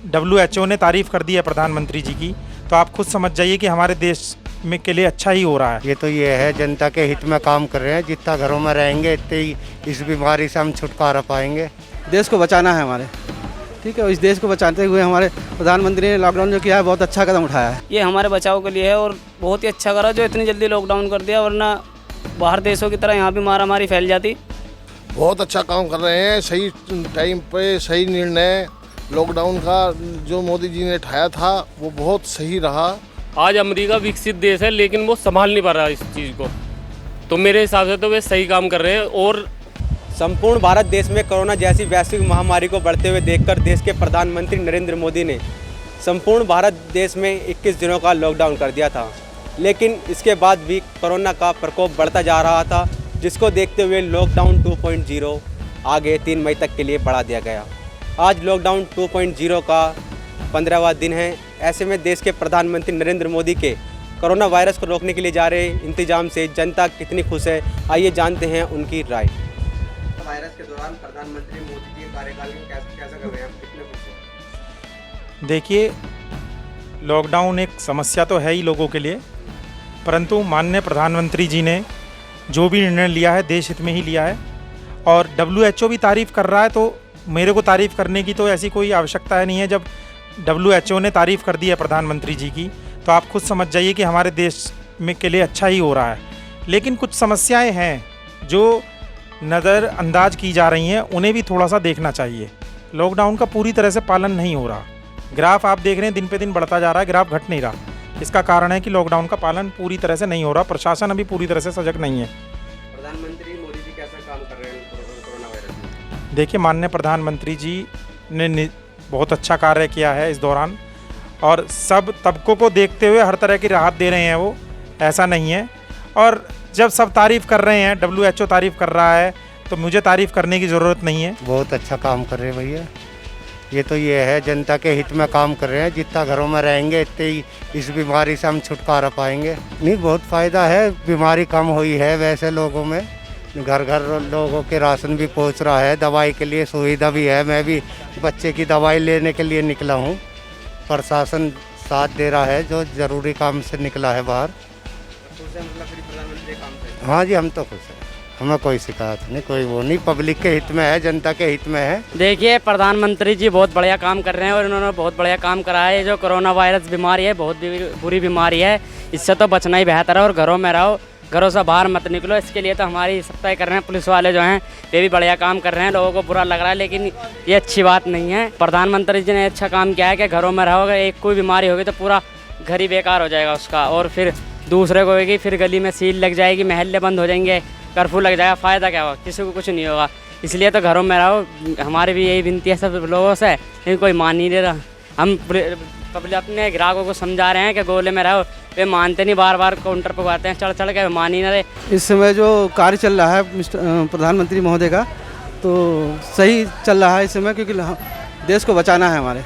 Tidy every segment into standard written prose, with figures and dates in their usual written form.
WHO ने तारीफ़ कर दी है प्रधानमंत्री जी की, तो आप खुद समझ जाइए कि हमारे देश में के लिए अच्छा ही हो रहा है। ये तो ये है, जनता के हित में काम कर रहे हैं। जितना घरों में रहेंगे इतने ही इस बीमारी से हम छुटकारा पाएंगे। देश को बचाना है हमारे, ठीक है। इस देश को बचाते हुए हमारे प्रधानमंत्री ने लॉकडाउन जो किया है बहुत अच्छा कदम उठाया है। ये हमारे बचाव के लिए है और बहुत ही अच्छा करा जो इतनी जल्दी लॉकडाउन कर दिया, वरना बाहर देशों की तरह यहाँ भी मारामारी फैल जाती। बहुत अच्छा काम कर रहे हैं, सही टाइम पे सही निर्णय। लॉकडाउन का जो मोदी जी ने उठाया था वो बहुत सही रहा। आज अमेरिका विकसित देश है लेकिन वो संभाल नहीं पा रहा इस चीज़ को, तो मेरे हिसाब से तो वे सही काम कर रहे हैं। और संपूर्ण भारत देश में कोरोना जैसी वैश्विक महामारी को बढ़ते हुए देखकर देश के प्रधानमंत्री नरेंद्र मोदी ने संपूर्ण भारत देश में 21 दिनों का लॉकडाउन कर दिया था, लेकिन इसके बाद भी कोरोना का प्रकोप बढ़ता जा रहा था, जिसको देखते हुए लॉकडाउन 2.0 आगे 3 मई तक के लिए बढ़ा दिया गया। आज लॉकडाउन 2.0 का 15वां दिन है। ऐसे में देश के प्रधानमंत्री नरेंद्र मोदी के कोरोना वायरस को रोकने के लिए जा रहे इंतजाम से जनता कितनी खुश है, आइए जानते हैं उनकी राय। वायरस के दौरान प्रधानमंत्री मोदी जी के कार्यकाल में कैसा कर रहे हैं, आप कितने खुश हैं? देखिए, लॉकडाउन एक समस्या तो है ही लोगों के लिए, परंतु माननीय प्रधानमंत्री जी ने जो भी निर्णय लिया है देश हित में ही लिया है। और WHO भी तारीफ़ कर रहा है, तो मेरे को तारीफ़ करने की तो ऐसी कोई आवश्यकता नहीं है। जब WHO ने तारीफ़ कर दी है प्रधानमंत्री जी की, तो आप खुद समझ जाइए कि हमारे देश में के लिए अच्छा ही हो रहा है। लेकिन कुछ समस्याएं हैं जो नज़रअंदाज की जा रही हैं, उन्हें भी थोड़ा सा देखना चाहिए। लॉकडाउन का पूरी तरह से पालन नहीं हो रहा। ग्राफ आप देख रहे हैं दिन पे दिन बढ़ता जा रहा है, ग्राफ घट नहीं रहा। इसका कारण है कि लॉकडाउन का पालन पूरी तरह से नहीं हो रहा, प्रशासन अभी पूरी तरह से सजग नहीं है। प्रधानमंत्री मोदी जी कैसा काम कर रहे हैं कोरोना वायरस में? देखिए, माननीय प्रधानमंत्री जी ने बहुत अच्छा कार्य किया है इस दौरान, और सब तबकों को देखते हुए हर तरह की राहत दे रहे हैं वो, ऐसा नहीं है। और जब सब तारीफ़ कर रहे हैं, WHO तारीफ़ कर रहा है, तो मुझे तारीफ़ करने की ज़रूरत नहीं है। बहुत अच्छा काम कर रहे हैं भैया। ये तो ये है, जनता के हित में काम कर रहे हैं। जितना घरों में रहेंगे इतने ही इस बीमारी से हम छुटकारा पाएंगे। नहीं, बहुत फ़ायदा है, बीमारी कम हुई है। वैसे लोगों में घर घर लोगों के राशन भी पहुंच रहा है, दवाई के लिए सुविधा भी है। मैं भी बच्चे की दवाई लेने के लिए निकला हूं, प्रशासन साथ दे रहा है जो ज़रूरी काम से निकला है बाहर। हाँ जी, हम तो खुश हैं, हमें कोई शिकायत नहीं, कोई वो नहीं। पब्लिक के हित में है, जनता के हित में है। देखिए, प्रधानमंत्री जी बहुत बढ़िया काम कर रहे हैं और इन्होंने बहुत बढ़िया काम करा है। जो कोरोना वायरस बीमारी है बहुत बुरी बीमारी है, इससे तो बचना ही बेहतर है और घरों में रहो, घरों से बाहर मत निकलो। इसके लिए तो हमारी सख्ताई कर रहे हैं पुलिस वाले जो हैं, वे भी बढ़िया काम कर रहे हैं। लोगों को बुरा लग रहा है लेकिन ये अच्छी बात नहीं है। प्रधानमंत्री जी ने अच्छा काम किया है कि घरों में रहोगे, एक कोई बीमारी होगी तो पूरा घर ही बेकार हो जाएगा उसका, और फिर दूसरे को होगी, फिर गली में सील लग जाएगी, महल्ले बंद हो जाएंगे, कर्फ्यू लग जाएगा, फ़ायदा क्या होगा, किसी को कुछ नहीं होगा। इसलिए तो घरों में रहो, हमारी भी यही विनती है सब लोगों से, लेकिन कोई मान नहीं दे रहा। हम अपने ग्राहकों को समझा रहे हैं कि गोले में रहो, वे मानते नहीं, बार बार काउंटर पर आते हैं चढ़ चढ़ के, मान ही ना रहे। इस समय जो कार्य चल रहा है प्रधानमंत्री महोदय का, तो सही चल रहा है इस समय, क्योंकि देश को बचाना है हमारे,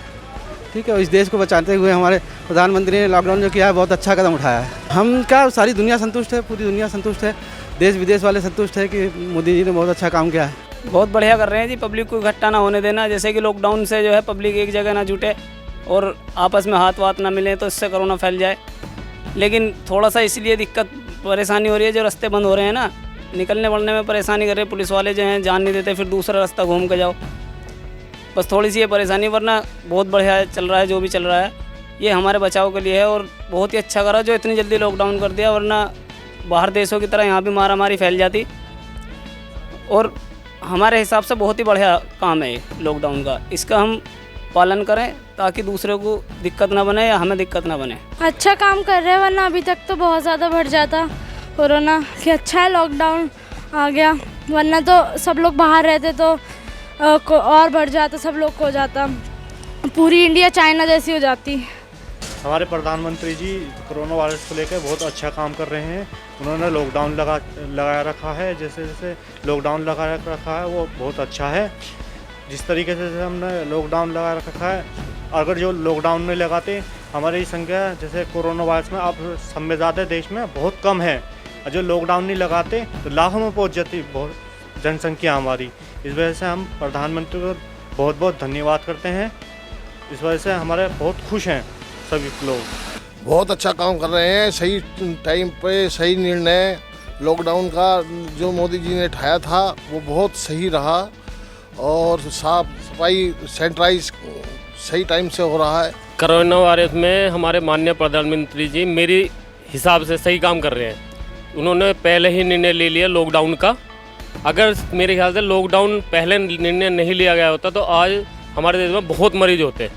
ठीक है। इस देश को बचाते हुए हमारे प्रधानमंत्री ने लॉकडाउन जो किया है बहुत अच्छा कदम उठाया है। हम क्या, सारी दुनिया संतुष्ट है, पूरी दुनिया संतुष्ट है, देश विदेश वाले संतुष्ट है कि मोदी जी ने बहुत अच्छा काम किया है। बहुत बढ़िया कर रहे हैं जी, पब्लिक को इकट्ठा ना होने देना। जैसे कि लॉकडाउन से जो है पब्लिक एक जगह ना जुटे और आपस में हाथ वाथ ना मिले, तो इससे कोरोना फैल जाए। लेकिन थोड़ा सा इसलिए दिक्कत परेशानी हो रही है, जो रास्ते बंद हो रहे हैं ना, निकलने बढ़ने में परेशानी कर रहे हैं पुलिस वाले जो हैं, जान नहीं देते, फिर दूसरा रास्ता घूम के जाओ। बस थोड़ी सी ये परेशानी, वरना बहुत बढ़िया चल रहा है जो भी चल रहा है। ये हमारे बचाव के लिए है और बहुत ही अच्छा करा जो इतनी जल्दी लॉकडाउन कर दिया, वरना बाहर देशों की तरह यहाँ भी मारामारी फैल जाती। और हमारे हिसाब से बहुत ही बढ़िया काम है ये लॉकडाउन का, इसका हम पालन करें ताकि दूसरे को दिक्कत ना बने या हमें दिक्कत ना बने। अच्छा काम कर रहे हैं, वरना अभी तक तो बहुत ज़्यादा बढ़ जाता कोरोना। कि अच्छा है लॉकडाउन आ गया, वरना तो सब लोग बाहर रहते तो और बढ़ जाता, सब लोग को हो जाता, पूरी इंडिया चाइना जैसी हो जाती। हमारे प्रधानमंत्री जी कोरोना वायरस को लेकर बहुत अच्छा काम कर रहे हैं। उन्होंने लॉकडाउन लगाया रखा है, जैसे जैसे लॉकडाउन लगा रखा है वो बहुत अच्छा है। जिस तरीके से हमने लॉकडाउन लगा रखा है, अगर जो लॉकडाउन नहीं लगाते, हमारी संख्या जैसे कोरोना वायरस में अब सब में ज़्यादा देश में बहुत कम है, और जो लॉकडाउन नहीं लगाते तो लाखों में पहुंच जाती बहुत जनसंख्या हमारी। इस वजह से हम प्रधानमंत्री को बहुत बहुत धन्यवाद करते हैं इस वजह से हमारे बहुत खुश हैं सभी लोग। बहुत अच्छा काम कर रहे हैं, सही टाइम पे सही निर्णय। लॉकडाउन का जो मोदी जी ने उठाया था वो बहुत सही रहा और साफ सफाई सैनिटाइज सही टाइम से हो रहा है। कोरोना वायरस में हमारे माननीय प्रधानमंत्री जी मेरे हिसाब से सही काम कर रहे हैं। उन्होंने पहले ही निर्णय ले लिया लॉकडाउन का। अगर मेरे ख्याल से लॉकडाउन पहले निर्णय नहीं लिया गया होता तो आज हमारे देश में बहुत मरीज होते,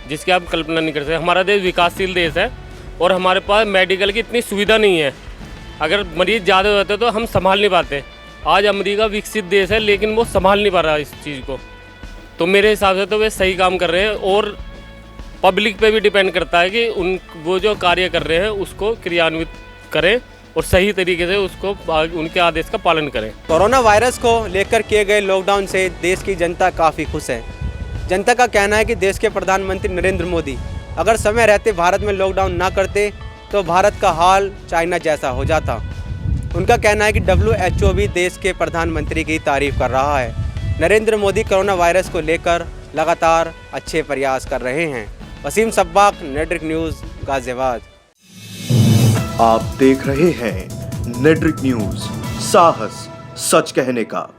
जिसकी आप कल्पना नहीं कर सकते। हमारा देश विकासशील देश है और हमारे पास मेडिकल की इतनी सुविधा नहीं है। अगर मरीज ज़्यादा होते तो हम संभाल नहीं पाते। आज अमेरिका विकसित देश है लेकिन वो संभाल नहीं पा रहा इस चीज़ को। तो मेरे हिसाब से तो वे सही काम कर रहे हैं और पब्लिक पे भी डिपेंड करता है कि वो जो कार्य कर रहे हैं उसको क्रियान्वित करें और सही तरीके से उसको उनके आदेश का पालन करें। कोरोना वायरस को लेकर किए गए लॉकडाउन से देश की जनता काफ़ी खुश है। जनता का कहना है कि देश के प्रधानमंत्री नरेंद्र मोदी अगर समय रहते भारत में लॉकडाउन ना करते तो भारत का हाल चाइना जैसा हो जाता। उनका कहना है कि WHO भी देश के प्रधानमंत्री की तारीफ कर रहा है। नरेंद्र मोदी कोरोना वायरस को लेकर लगातार अच्छे प्रयास कर रहे हैं। Waseem Sabbak, network news, Ghaziabad. आप देख रहे हैं नेटवर्क न्यूज़, साहस सच कहने का।